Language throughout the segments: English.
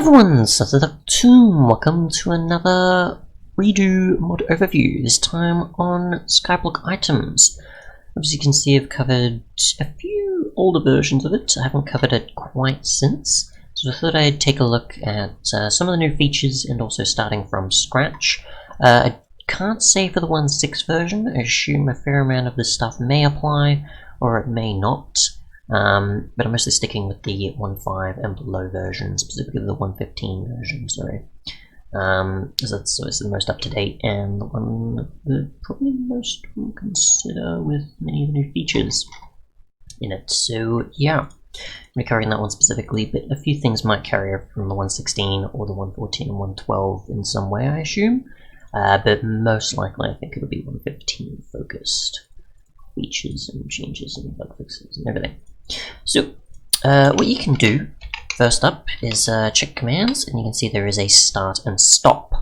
everyone, Tomb. Welcome to another redo mod overview, this time on Skyblock items. As you can see, I've covered a few older versions of it. I haven't covered it quite since, so I thought I'd take a look at some of the new features and also starting from scratch. I can't say for the 1.6 version. I assume a fair amount of this stuff may apply, or it may not. But I'm mostly sticking with the 1.5 and below version, specifically the 1.15 version, sorry. Because that's obviously the most up-to-date and the one that probably most will consider with many of the new features in it. So yeah, I'm going to carry on that one specifically, but a few things might carry over from the 1.16 or the 1.14 and 1.12 in some way, I assume. But most likely I think it'll be 1.15 focused. Features and changes and bug fixes and everything. So, what you can do first up is check commands, and you can see there is a start and stop.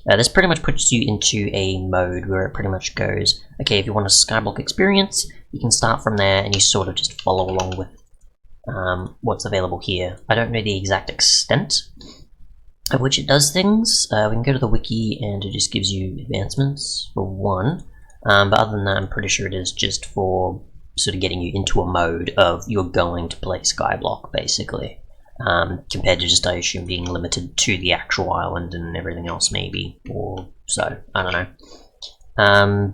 This pretty much puts you into a mode where it pretty much goes, okay, if you want a Skyblock experience, you can start from there and you sort of just follow along with what's available here. I don't know the exact extent of which it does things. We can go to the wiki and it just gives you advancements for one. But other than that, I'm pretty sure it is just for sort of getting you into a mode of you're going to play Skyblock, basically. Compared to just, I assume, being limited to the actual island and everything else, maybe. Or so, I don't know.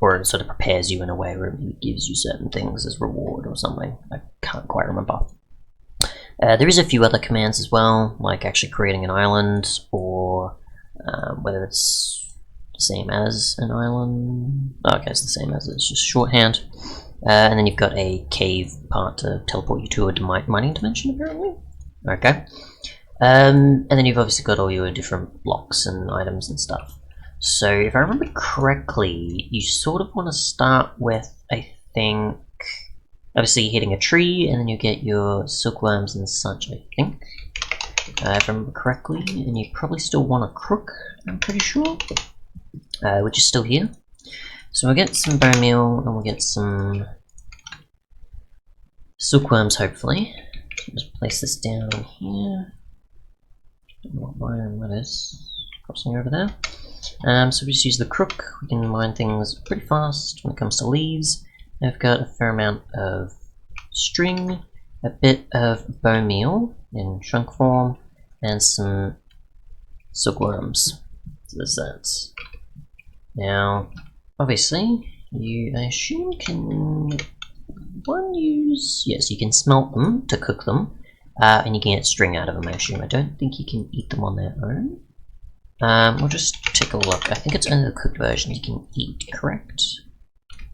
Or it sort of prepares you in a way where it gives you certain things as reward or something. I can't quite remember. There is a few other commands as well, like actually creating an island, or whether it's the same as an island. Oh, okay, it's the same as it's just shorthand. And then you've got a cave part to teleport you to a mining dimension, apparently. Okay. And then you've obviously got all your different blocks and items and stuff. So if I remember correctly, you sort of want to start with, I think, obviously hitting a tree, and then you get your silkworms and such, I think. If I remember correctly, and you probably still want a crook, I'm pretty sure. Which is still here. So we'll get some bone meal and we'll get some silkworms, hopefully. Just place this down here. Don't know what biome that is. Crossing over there. So we just use the crook. We can mine things pretty fast when it comes to leaves. I've got a fair amount of string, a bit of bone meal in chunk form, and some silkworms. So there's that. Now, obviously, I assume can use, yes, you can smelt them to cook them, and you can get string out of them, I assume. I don't think you can eat them on their own. We'll just take a look. I think it's only the cooked version you can eat, correct?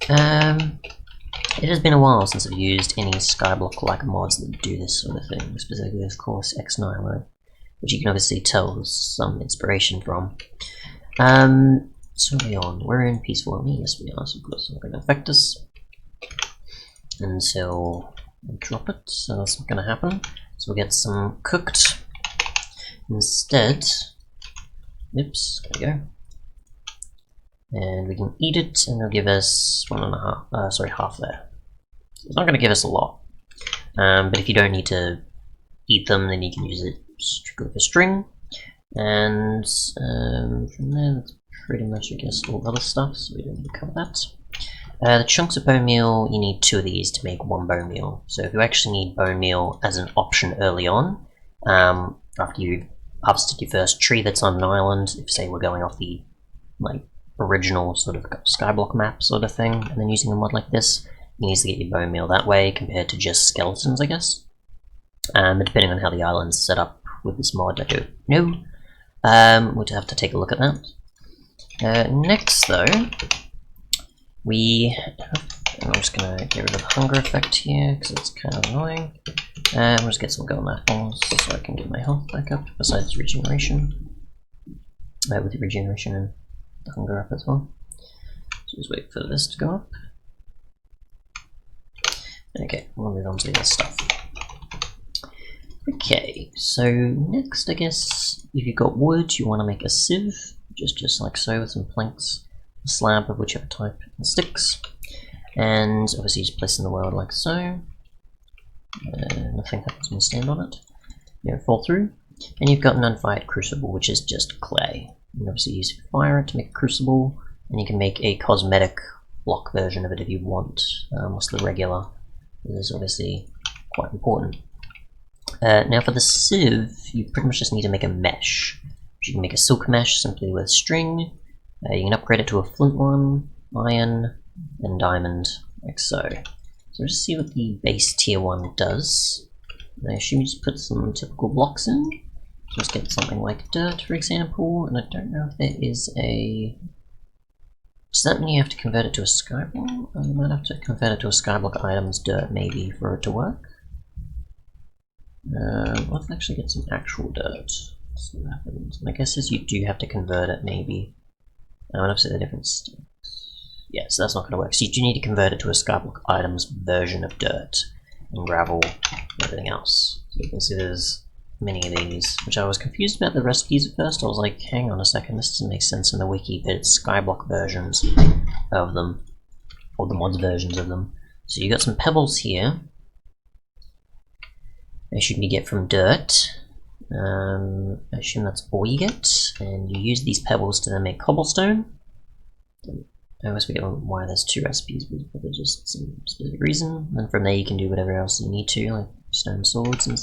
It has been a while since I've used any Skyblock-like mods that do this sort of thing, specifically, of course, X9, which you can obviously tell some inspiration from. So are we on? We're in peaceful army, yes we are, so of course it's not going to affect us until we drop it, so that's not going to happen. So we'll get some cooked instead. Oops, there we go. And we can eat it, and it'll give us half there. It's not going to give us a lot, but if you don't need to eat them, then you can use it strictly for string. And from there, that's pretty much, I guess, all other stuff, so we don't need to cover that. The chunks of bone meal, you need 2 of these to make 1 bone meal. So if you actually need bone meal as an option early on, after you've harvested your first tree that's on an island, if say we're going off the original sort of Skyblock map sort of thing, and then using a mod like this, you need to get your bone meal that way compared to just skeletons, I guess. But depending on how the island's set up with this mod, I don't know. We'd have to take a look at that. Next though, I'm just going to get rid of the hunger effect here because it's kind of annoying. We'll just get some golden apples so I can get my health back up, besides regeneration. With the regeneration and the hunger up as well. So just wait for this to go up. Okay, we'll move on to the other stuff. Okay, so next I guess, if you've got wood, you want to make a sieve. Just like so, with some planks, a slab of whichever type, and sticks, and obviously just place in the world like so. Nothing happens when you stand on it. You don't fall through. And you've got an unfired crucible, which is just clay. You can obviously use fire to make a crucible, and you can make a cosmetic block version of it if you want. What's the regular? This is obviously quite important. Now for the sieve, you pretty much just need to make a mesh. You can make a silk mesh simply with string. You can upgrade it to a flint one, iron, and diamond, like so. So let's see what the base tier 1 does. I assume you just put some typical blocks in. Just get something like dirt, for example, and I don't know if there is a... Does that mean you have to convert it to a skyblock? You might have to convert it to a skyblock items dirt, maybe, for it to work. Let's actually get some actual dirt. See what happens. My guess is you do have to convert it, maybe. And obviously the difference. Yeah, so that's not going to work. So you do need to convert it to a skyblock items version of dirt and gravel and everything else. So you can see there's many of these, which I was confused about the recipes at first. I was like, hang on a second, this doesn't make sense in the wiki, but it's skyblock versions of them, or the mods versions of them. So you got some pebbles here. I assume you get from dirt. I assume that's all you get, and you use these pebbles to then make cobblestone. I always forget why there's 2 recipes, but it's probably just some specific reason. And from there you can do whatever else you need to, like stone swords and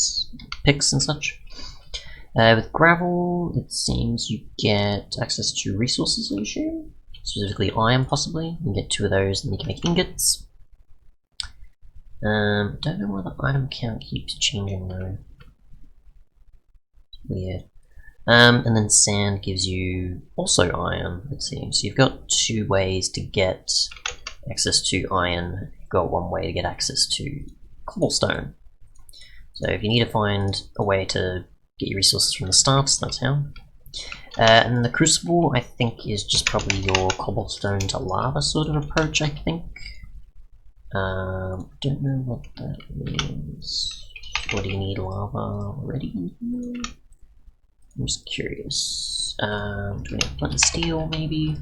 picks and such. With gravel, it seems you get access to resources, I assume. Specifically iron, possibly. You can get 2 of those, and you can make ingots. Don't know why the item count keeps changing though. It's weird. And then sand gives you also iron, it seems. So you've got 2 ways to get access to iron. You've got 1 way to get access to cobblestone. So if you need to find a way to get your resources from the start, that's how. And the crucible, I think, is just probably your cobblestone to lava sort of approach, I think. Don't know what that means. What do you need lava already in here? I'm just curious. Do we need flint and steel, maybe?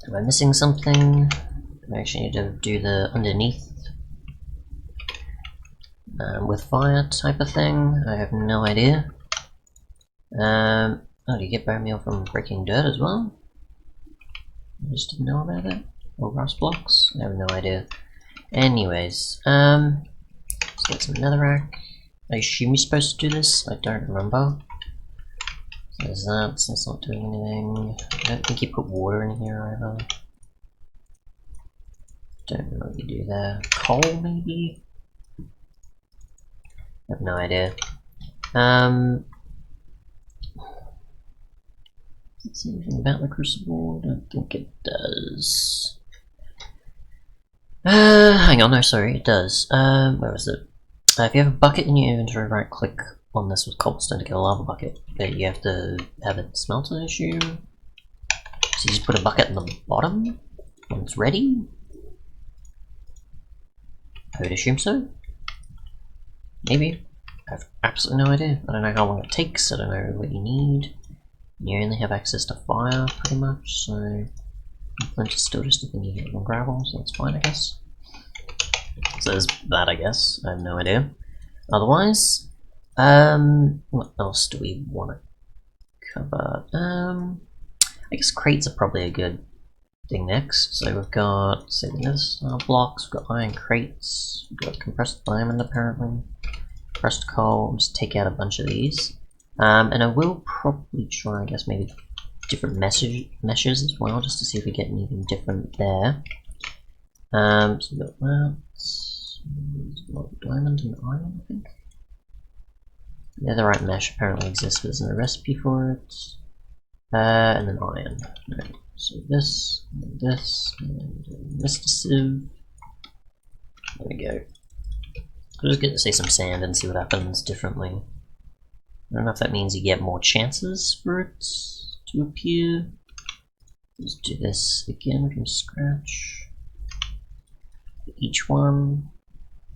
Am I missing something? I actually need to do the underneath with fire type of thing. I have no idea. Oh, do you get bone meal from breaking dirt as well? I just didn't know about it. Or rust blocks? I have no idea. Anyways, let's get some netherrack. I assume you're supposed to do this? I don't remember. So there's that, so it's not doing anything. I don't think you put water in here either. Don't know what you do there. Coal, maybe? I have no idea. Does it say anything about the crucible? I don't think it does. Hang on, no, sorry, it does. Where was it? If you have a bucket in your inventory, right click on this with cobblestone to get a lava bucket. But you have to have it smelted, I assume. So you just put a bucket in the bottom when it's ready? I would assume so. Maybe. I have absolutely no idea. I don't know how long it takes, I don't know what you need. You only have access to fire, pretty much, so flint is still just a thing you get on gravel, so that's fine, I guess. So there's that, I guess. I have no idea. Otherwise, what else do we want to cover? I guess crates are probably a good thing next. So we've got, say, this blocks, we've got iron crates, we've got compressed diamond apparently, compressed coal. I'll just take out a bunch of these. And I will probably try, I guess, maybe different meshes as well, just to see if we get anything different there. So we've got that. Diamond and iron, I think. Yeah, the right mesh apparently exists, but there's no recipe for it. And then iron. Right. So this, and this, and Mr. Sieve. There we go. I'll just get to say some sand and see what happens differently. I don't know if that means you get more chances for it to appear. Let's do this again from scratch. Each one,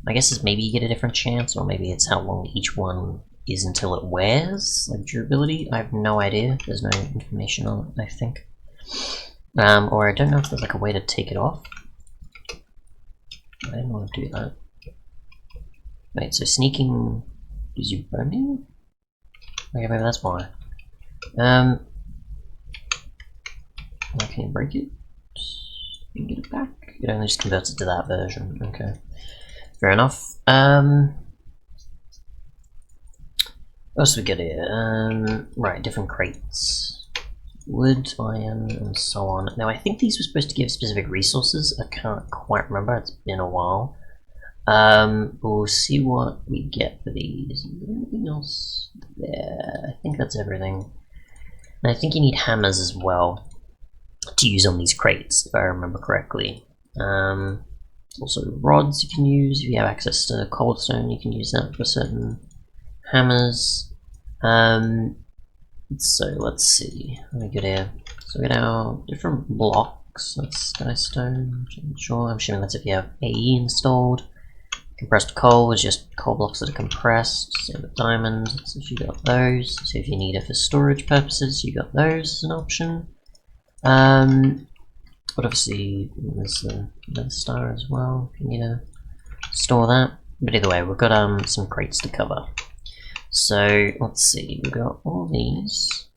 I guess it's maybe you get a different chance, or maybe it's how long each one is until it wears, like durability. I have no idea. There's no information on it, I think. Or I don't know if there's like a way to take it off. I didn't want to do that. Wait, so sneaking gives you burning? Okay, maybe that's why. Can you break it? You can get it back? It only just converts it to that version. Okay. Fair enough. What else we got here? Right, different crates. Wood, iron, and so on. Now, I think these were supposed to give specific resources. I can't quite remember. It's been a while. We'll see what we get for these. Is there anything else there? I think that's everything. And I think you need hammers as well to use on these crates, if I remember correctly. Also rods you can use. If you have access to cobblestone, you can use that for certain hammers. So let's see. Let me get here. So we got our different blocks. That's skystone. I'm sure. I'm assuming that's if you have AE installed. Compressed coal is just coal blocks that are compressed. Same with diamond. So if you got those. So if you need it for storage purposes, you got those as an option. But obviously there's the star as well. If you need to store that. But either way, we've got some crates to cover. So let's see. We've got all these.